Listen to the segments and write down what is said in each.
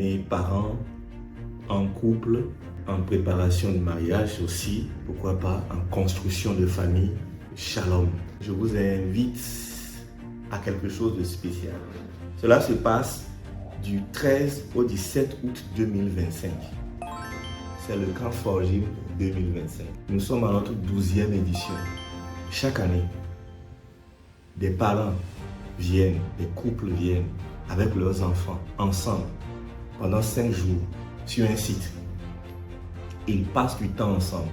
et parents, en couple, en préparation de mariage aussi, pourquoi pas en construction de famille. Shalom. Je vous invite à quelque chose de spécial. Cela se passe du 13 au 17 août 2025. C'est le camp Forging 2025. Nous sommes à notre 12e édition. Chaque année, des parents viennent, des couples viennent avec leurs enfants ensemble pendant 5 jours sur un site. Ils passent du temps ensemble.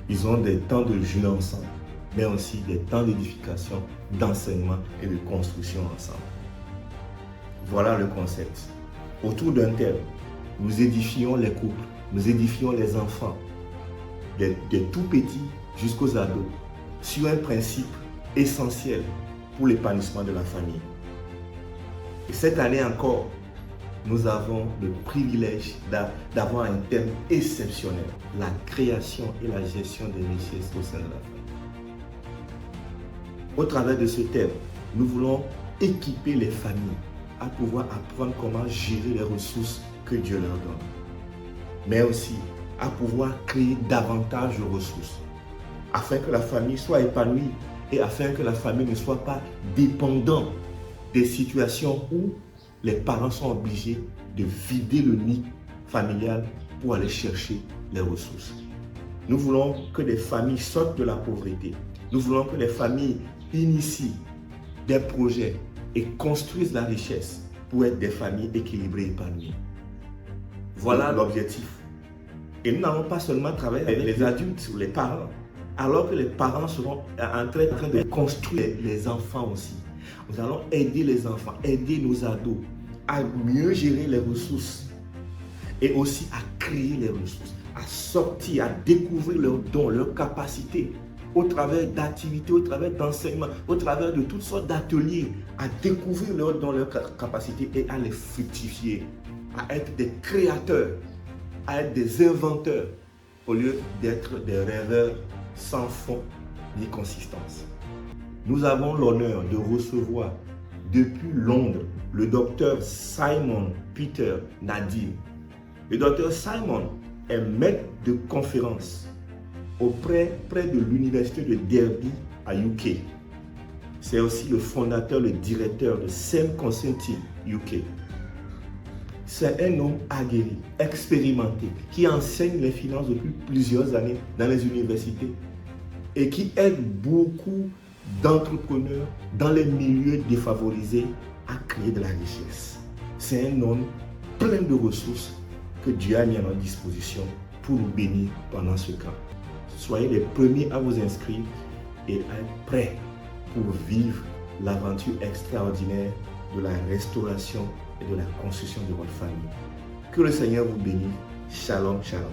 Ils ont des temps de jeu ensemble, mais aussi des temps d'édification, d'enseignement et de construction ensemble. Voilà le concept. Autour d'un thème, nous édifions les couples, nous édifions les enfants, des tout petits jusqu'aux ados, sur un principe essentiel pour l'épanouissement de la famille. Et cette année encore, nous avons le privilège d'avoir un thème exceptionnel, la création et la gestion des richesses au sein de la famille. Au travers de ce thème, nous voulons équiper les familles à pouvoir apprendre comment gérer les ressources que Dieu leur donne, mais aussi à pouvoir créer davantage de ressources, afin que la famille soit épanouie et afin que la famille ne soit pas dépendante des situations où les parents sont obligés de vider le nid familial pour aller chercher les ressources. Nous voulons que les familles sortent de la pauvreté. Nous voulons que les familles initient des projets et construisent la richesse pour être des familles équilibrées et épanouies. Voilà l'objectif. Et nous n'allons pas seulement travailler avec les adultes ou les parents, alors que les parents seront en train de construire les enfants aussi. Nous allons aider les enfants, aider nos ados à mieux gérer les ressources et aussi à créer les ressources, à sortir, à découvrir leurs dons, leurs capacités au travers d'activités, au travers d'enseignements, au travers de toutes sortes d'ateliers, à découvrir leurs dons, leurs capacités et à les fructifier, à être des créateurs, à être des inventeurs au lieu d'être des rêveurs sans fond ni consistance. Nous avons l'honneur de recevoir depuis Londres le docteur Simon Peter Nadim. Le docteur Simon est maître de conférence près de l'université de Derby à UK. C'est aussi le fondateur, le directeur de Sam Consulting UK. C'est un homme aguerri, expérimenté, qui enseigne les finances depuis plusieurs années dans les universités et qui aide beaucoup d'entrepreneurs dans les milieux défavorisés à créer de la richesse. C'est un homme plein de ressources que Dieu a mis à notre disposition pour nous bénir pendant ce camp. Soyez les premiers à vous inscrire et à être prêts pour vivre l'aventure extraordinaire de la restauration et de la construction de votre famille. Que le Seigneur vous bénisse. Shalom, shalom.